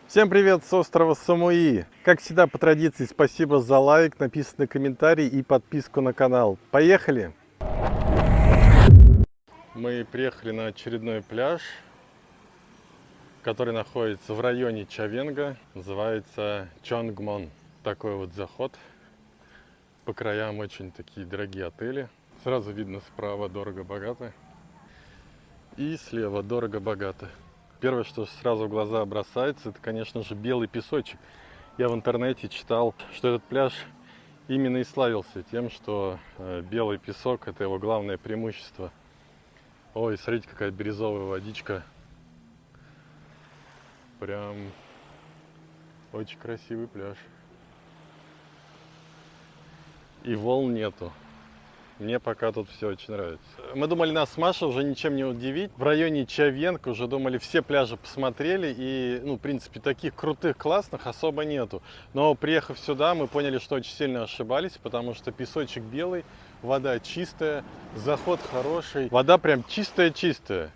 Всем привет с острова Самуи! Как всегда, по традиции, спасибо за лайк, написанный комментарий и подписку на канал. Поехали! Мы приехали на очередной пляж, который находится в районе Чавенга. Называется Чонгмон. Такой вот заход. По краям очень такие дорогие отели. Сразу видно справа дорого-богато. И слева дорого-богато. Первое, что сразу в глаза бросается, это, конечно же, белый песочек. Я в интернете читал, что этот пляж именно и славился тем, что белый песок – это его главное преимущество. Ой, смотрите, какая бирюзовая водичка. Прям очень красивый пляж. И волн нету. Мне пока тут все очень нравится. Мы думали, нас с Машей уже ничем не удивить. В районе Чавенг уже думали, все пляжи посмотрели. И, в принципе, таких крутых, классных особо нету. Но приехав сюда, мы поняли, что очень сильно ошибались, потому что песочек белый, вода чистая, заход хороший. Вода прям чистая-чистая.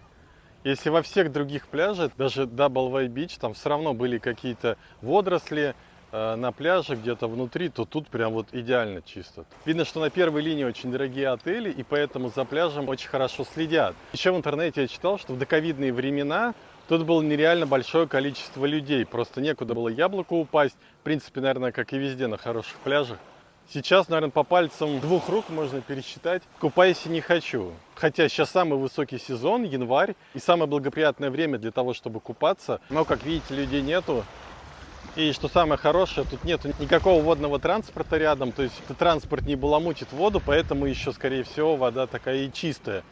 Если во всех других пляжах, даже Double Way Beach, там все равно были какие-то водоросли, на пляже где-то внутри, то тут прям вот идеально чисто. Видно, что на первой линии очень дорогие отели, и поэтому за пляжем очень хорошо следят. Еще в интернете я читал, что в доковидные времена тут было нереально большое количество людей, просто некуда было яблоку упасть. В принципе, наверное, как и везде на хороших пляжах. Сейчас, наверное, по пальцам двух рук можно пересчитать. Купайся не хочу. Хотя сейчас самый высокий сезон, январь, и самое благоприятное время для того, чтобы купаться. Но, как видите, людей нету. И что самое хорошее, тут нет никакого водного транспорта рядом, то есть транспорт не баламутит воду, поэтому еще, скорее всего, вода такая и чистая.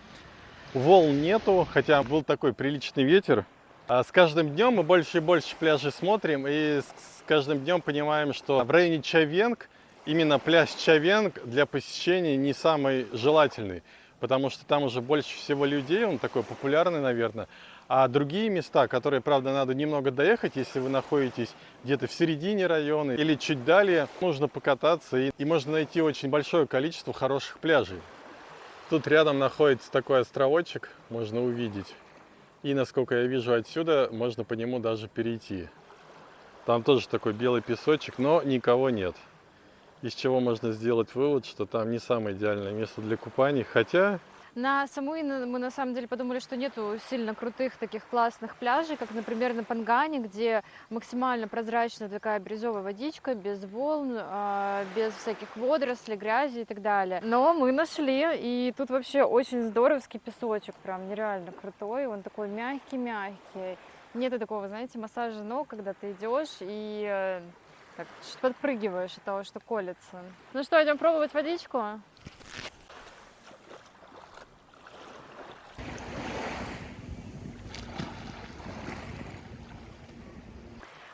Волн нету, хотя был такой приличный ветер. А с каждым днем мы больше и больше пляжей смотрим, и с каждым днем понимаем, что в районе Чавенг, именно пляж Чавенг для посещения не самый желательный, потому что там уже больше всего людей, он такой популярный, наверное. А другие места, которые, правда, надо немного доехать, если вы находитесь где-то в середине района или чуть далее, нужно покататься, и можно найти очень большое количество хороших пляжей. Тут рядом находится такой островочек, можно увидеть. И, насколько я вижу отсюда, можно по нему даже перейти. Там тоже такой белый песочек, но никого нет. Из чего можно сделать вывод, что там не самое идеальное место для купаний, хотя... На Самуи мы на самом деле подумали, что нету сильно крутых таких классных пляжей, как, например, на Пангане, где максимально прозрачная такая бирюзовая водичка, без волн, без всяких водорослей, грязи и так далее. Но мы нашли, и тут вообще очень здоровский песочек, прям нереально крутой, он такой мягкий-мягкий. Нету такого, знаете, массажа ног, когда ты идешь и так чуть подпрыгиваешь от того, что колется. Ну что, идем пробовать водичку?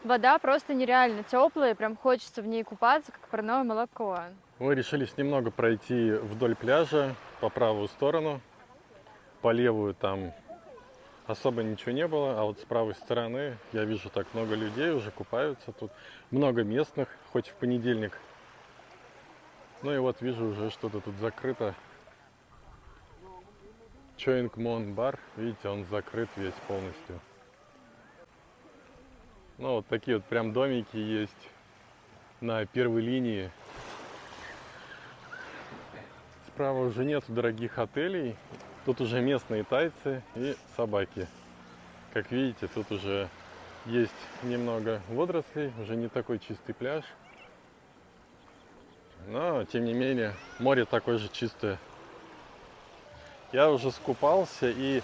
Вода просто нереально теплая, прям хочется в ней купаться, как парное молоко. Мы решили немного пройти вдоль пляжа по правую сторону, по левую там особо ничего не было, а вот с правой стороны я вижу так много людей уже купаются тут, много местных, хоть в понедельник. Ну и вот вижу уже что-то тут закрыто. Чоингмон бар, видите, он закрыт весь полностью. Ну вот такие вот прям домики есть на первой линии. Справа уже нету дорогих отелей, тут уже местные тайцы и собаки. Как видите, тут уже есть немного водорослей, уже не такой чистый пляж. Но, тем не менее, море такое же чистое. Я уже скупался, и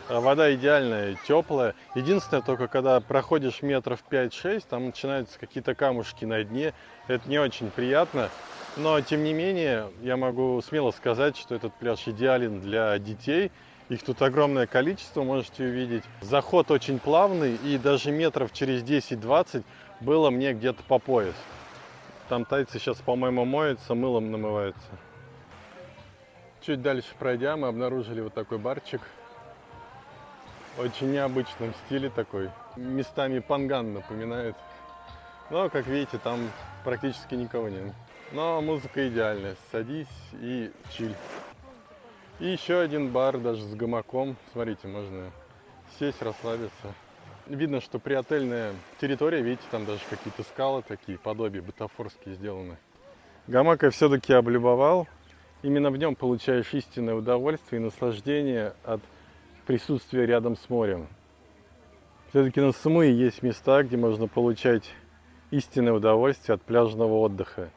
вода идеальная, теплая. Единственное, только когда проходишь метров 5-6, там начинаются какие-то камушки на дне. Это не очень приятно. Но, тем не менее, я могу смело сказать, что этот пляж идеален для детей. Их тут огромное количество, можете увидеть. Заход очень плавный, и даже метров через 10-20 было мне где-то по пояс. Там тайцы сейчас, по-моему, моются, мылом намываются. Чуть дальше пройдя, мы обнаружили вот такой барчик. Очень необычном стиле такой. Местами панган напоминает. Но, как видите, там практически никого нет. Но музыка идеальная. Садись и чиль. И еще один бар, даже с гамаком. Смотрите, можно сесть, расслабиться. Видно, что приотельная территория, видите, там даже какие-то скалы такие, подобия бутафорские сделаны. Гамак я все-таки облюбовал. Именно в нем получаешь истинное удовольствие и наслаждение от присутствия рядом с морем. Все-таки на Самуи есть места, где можно получать истинное удовольствие от пляжного отдыха.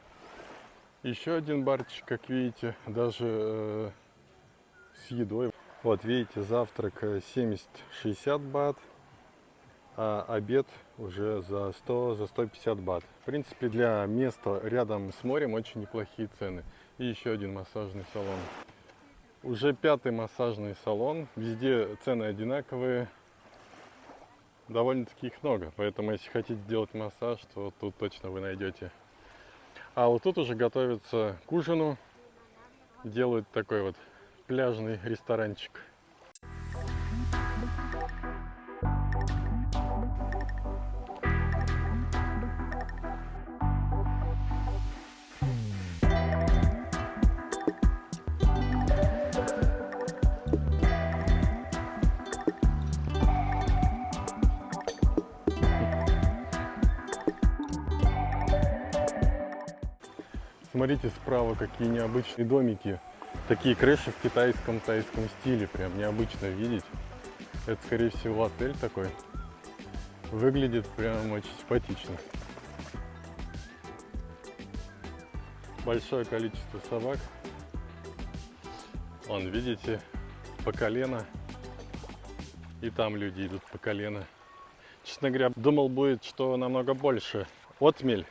Еще один барчик, как видите, даже с едой. Вот видите, завтрак 70-60 бат, а обед уже за 100-150 бат. В принципе, для места рядом с морем очень неплохие цены. И еще один массажный салон. Уже 5-й массажный салон. Везде цены одинаковые. Довольно-таки их много. Поэтому, если хотите сделать массаж, то тут точно вы найдете. А вот тут уже готовятся к ужину. Делают такой вот пляжный ресторанчик. Смотрите справа, какие необычные домики. Такие крыши в китайском, тайском стиле. Прям необычно видеть. Это, скорее всего, отель такой. Выглядит прям очень симпатично. Большое количество собак. Вон, видите, по колено. И там люди идут по колено. Честно говоря, думал, будет, что намного больше. Отмель.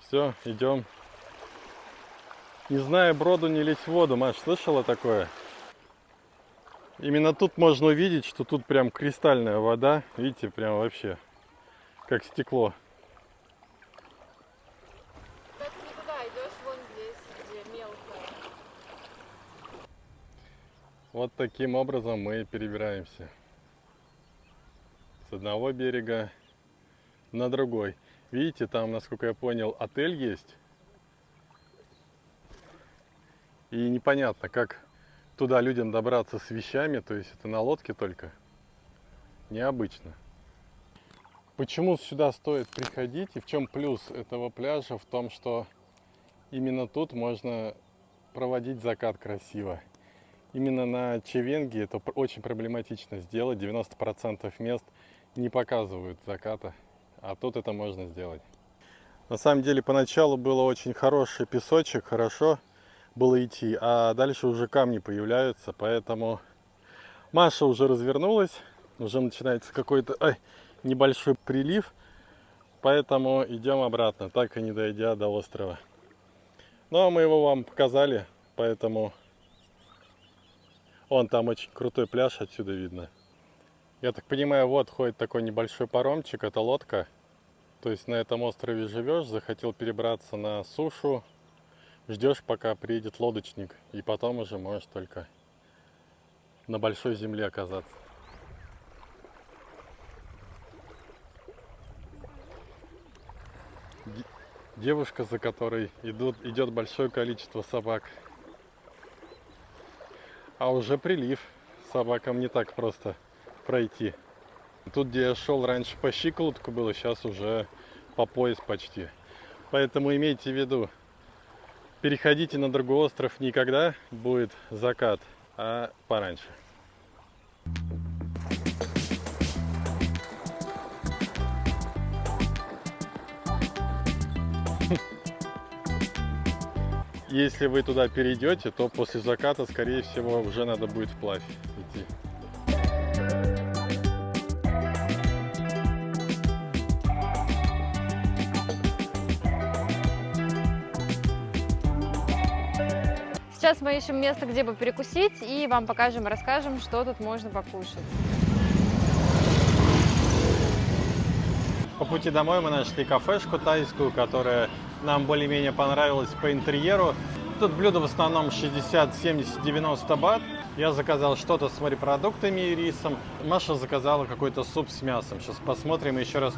Все, идем. Не знаю, броду не лезть в воду. Маш, слышала такое? Именно тут можно увидеть, что тут прям кристальная вода. Видите, прям вообще как стекло. Ты не туда идешь, вон здесь, где мелкая. Вот таким образом мы перебираемся с одного берега на другой. Видите, там, насколько я понял, отель есть. И непонятно, как туда людям добраться с вещами, то есть это на лодке только. Необычно. Почему сюда стоит приходить и в чем плюс этого пляжа? В том, что именно тут можно проводить закат красиво. Именно на Чевенге это очень проблематично сделать. 90% мест не показывают заката, а тут это можно сделать. На самом деле поначалу было очень хороший песочек, хорошо было идти, а дальше уже камни появляются, поэтому Маша уже развернулась, уже начинается какой-то небольшой прилив, поэтому идем обратно, так и не дойдя до острова. Ну а мы его вам показали, поэтому вон там очень крутой пляж, отсюда видно. Я так понимаю, вот ходит такой небольшой паромчик, это лодка. То есть на этом острове живешь, захотел перебраться на сушу, ждешь, пока приедет лодочник, и потом уже можешь только на большой земле оказаться. Девушка, за которой идет большое количество собак. А уже прилив. Собакам не так просто пройти. Тут, где я шел раньше по щиколотку было, сейчас уже по пояс почти. Поэтому имейте в виду, переходите на другой остров не когда будет закат, а пораньше. Если вы туда перейдете, то после заката, скорее всего, уже надо будет вплавь идти. Сейчас мы ищем место, где бы перекусить, и вам покажем и расскажем, что тут можно покушать. По пути домой мы нашли кафешку тайскую, которая нам более-менее понравилась по интерьеру. Тут блюда в основном 60, 70, 90 бат. Я заказал что-то с морепродуктами и рисом. Маша заказала какой-то суп с мясом. Сейчас посмотрим и еще раз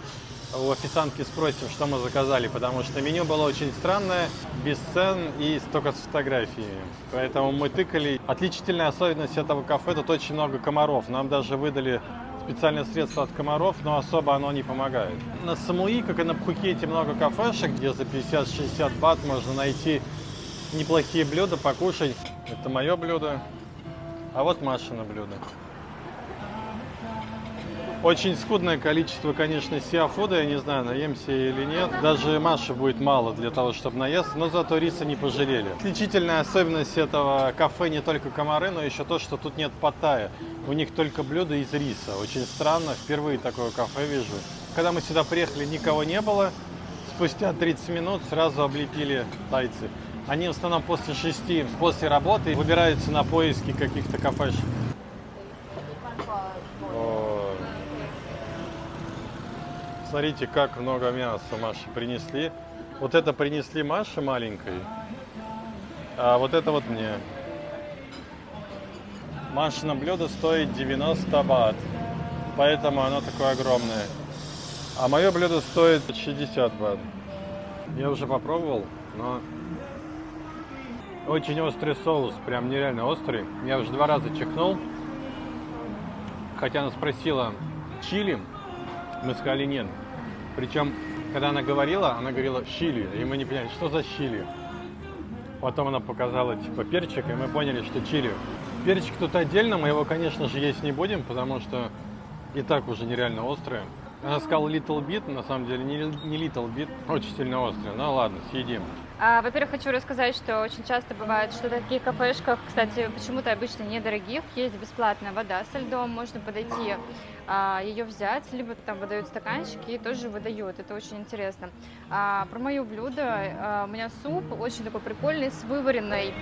у официантки спросим, что мы заказали, потому что меню было очень странное, без цен и только с фотографиями. Поэтому мы тыкали. Отличительная особенность этого кафе — тут очень много комаров. Нам даже выдали специальное средство от комаров, но особо оно не помогает. На Самуи, как и на Пхукете, много кафешек, где за 50-60 бат можно найти неплохие блюда, покушать. Это мое блюдо, а вот Машино блюдо. Очень скудное количество, конечно, сиафуда, я не знаю, наемся или нет. Даже Маше будет мало для того, чтобы наесться, но зато риса не пожалели. Отличительная особенность этого кафе не только комары, но еще то, что тут нет паттайя. У них только блюда из риса. Очень странно, впервые такое кафе вижу. Когда мы сюда приехали, никого не было. Спустя 30 минут сразу облепили тайцы. Они в основном после 6, после работы выбираются на поиски каких-то кафешек. Смотрите, как много мяса Маше принесли. Вот это принесли Маше маленькой, а вот это вот мне. Машино блюдо стоит 90 бат, поэтому оно такое огромное. А мое блюдо стоит 60 бат. Я уже попробовал, но очень острый соус, прям нереально острый. Я уже 2 раза чихнул, хотя она спросила чили, мы сказали нет. Причем, когда она говорила чили, и мы не поняли, что за чили. Потом она показала типа перчик, и мы поняли, что чили. Перчик тут отдельно, мы его, конечно же, есть не будем, потому что и так уже нереально острое. Она сказала little bit, на самом деле не little bit, очень сильно острое. Ну ладно, съедим. Во-первых, хочу рассказать, что очень часто бывает, что в таких кафешках, кстати, почему-то обычно недорогих, есть бесплатная вода со льдом, можно подойти, ее взять, либо там выдают стаканчики и тоже выдают, это очень интересно. Про мое блюдо, у меня суп очень такой прикольный, с вываренной,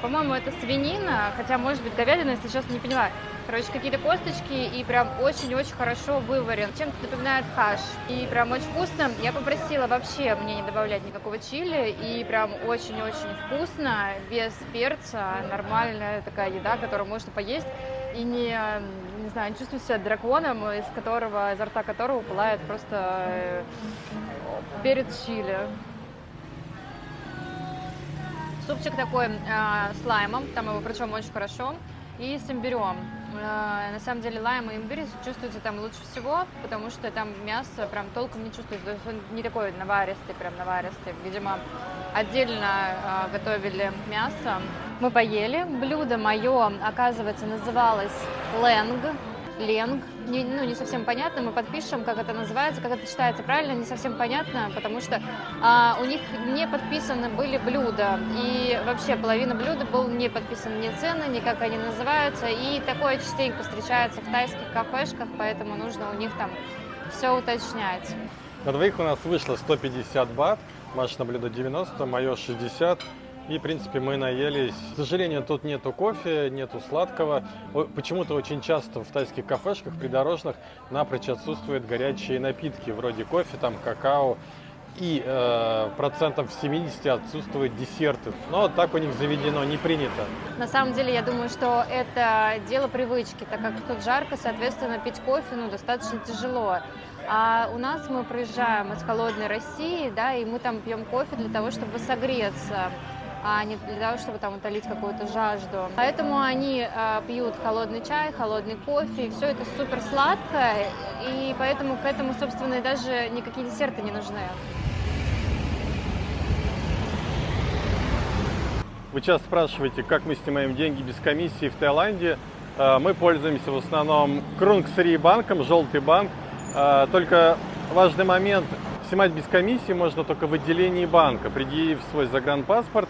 по-моему, это свинина, хотя, может быть, говядина, если честно, не поняла. Короче, какие-то косточки и прям очень-очень хорошо выварен. Чем-то напоминает хаш. И прям очень вкусно. Я попросила вообще мне не добавлять никакого чили. И прям очень-очень вкусно, без перца. Нормальная такая еда, которую можно поесть. И не знаю, не чувствую себя драконом, изо рта которого пылает просто перец чили. Супчик такой с лаймом, там его причем очень хорошо. И с имбирем. На самом деле лайм и имбирь чувствуется там лучше всего, потому что там мясо прям толком не чувствуется. То есть он не такой наваристый, прям наваристый. Видимо, отдельно готовили мясо. Мы поели. Блюдо мое, оказывается, называлось ленг. Не совсем понятно, мы подпишем, как это называется, как это читается правильно, не совсем понятно, потому что у них не подписаны были блюда, и вообще половина блюда был не подписаны ни цены, ни как они называются, и такое частенько встречается в тайских кафешках, поэтому нужно у них там все уточнять. На двоих у нас вышло 150 бат, Машино блюдо 90, мое 60. И, в принципе, мы наелись. К сожалению, тут нету кофе, нету сладкого. Почему-то очень часто в тайских кафешках придорожных напрочь отсутствуют горячие напитки, вроде кофе, там, какао. И процентов 70 отсутствуют десерты. Но так у них заведено, не принято. На самом деле, я думаю, что это дело привычки, так как тут жарко, соответственно, пить кофе достаточно тяжело. А у нас мы приезжаем из холодной России, да, и мы там пьем кофе для того, чтобы согреться, а не для того, чтобы там утолить какую-то жажду. Поэтому они пьют холодный чай, холодный кофе, и все это супер сладкое, и поэтому к этому, собственно, и даже никакие десерты не нужны. Вы часто спрашиваете, как мы снимаем деньги без комиссии в Таиланде. Мы пользуемся в основном Krungsri банком, желтый банк. Только важный момент, снимать без комиссии можно только в отделении банка, предъявив свой загранпаспорт.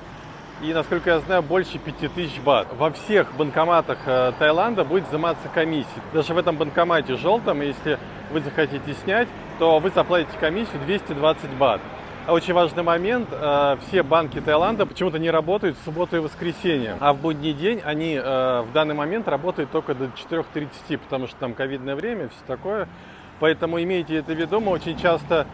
И, насколько я знаю, больше 5000 бат. Во всех банкоматах Таиланда будет взиматься комиссия. Даже в этом банкомате желтом, если вы захотите снять, то вы заплатите комиссию 220 бат. А очень важный момент, все банки Таиланда почему-то не работают в субботу и воскресенье. А в будний день они в данный момент работают только до 4:30, потому что там ковидное время, все такое. Поэтому имейте это в виду, мы очень часто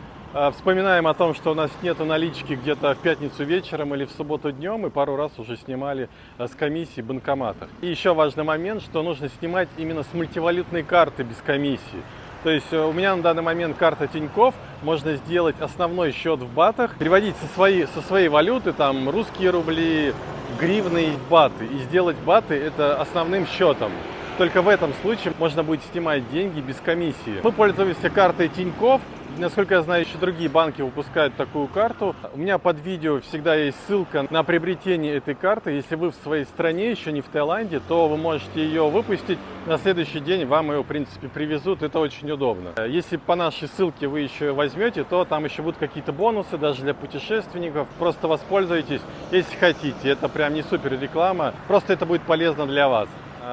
вспоминаем о том, что у нас нету налички где-то в пятницу вечером или в субботу днем, и пару раз уже снимали с комиссии в банкоматах. И еще важный момент, что нужно снимать именно с мультивалютной карты без комиссии. То есть у меня на данный момент карта Тинькофф, можно сделать основной счет в батах, переводить со своей валюты, там русские рубли, гривны в баты, и сделать баты это основным счетом. Только в этом случае можно будет снимать деньги без комиссии. Мы пользуемся картой Тинькофф. Насколько я знаю, еще другие банки выпускают такую карту. У меня под видео всегда есть ссылка на приобретение этой карты. Если вы в своей стране, еще не в Таиланде, то вы можете ее выпустить. На следующий день вам ее, в принципе, привезут. Это очень удобно. Если по нашей ссылке вы еще возьмете, то там еще будут какие-то бонусы даже для путешественников. Просто воспользуйтесь, если хотите. Это прям не супер реклама. Просто это будет полезно для вас.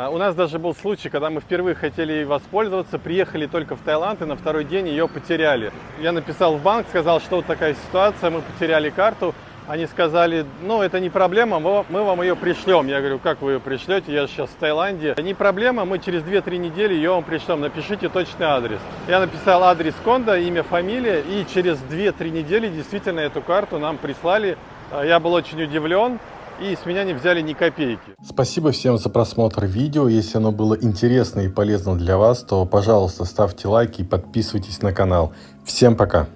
У нас даже был случай, когда мы впервые хотели ей воспользоваться, приехали только в Таиланд и на второй день ее потеряли. Я написал в банк, сказал, что вот такая ситуация, мы потеряли карту. Они сказали, ну это не проблема, мы вам ее пришлем. Я говорю, как вы ее пришлете, я сейчас в Таиланде. Не проблема, мы через 2-3 недели ее вам пришлем, напишите точный адрес. Я написал адрес Кондо, имя, фамилия, и через 2-3 недели действительно эту карту нам прислали. Я был очень удивлен. И с меня не взяли ни копейки. Спасибо всем за просмотр видео. Если оно было интересно и полезно для вас, то, пожалуйста, ставьте лайки и подписывайтесь на канал. Всем пока!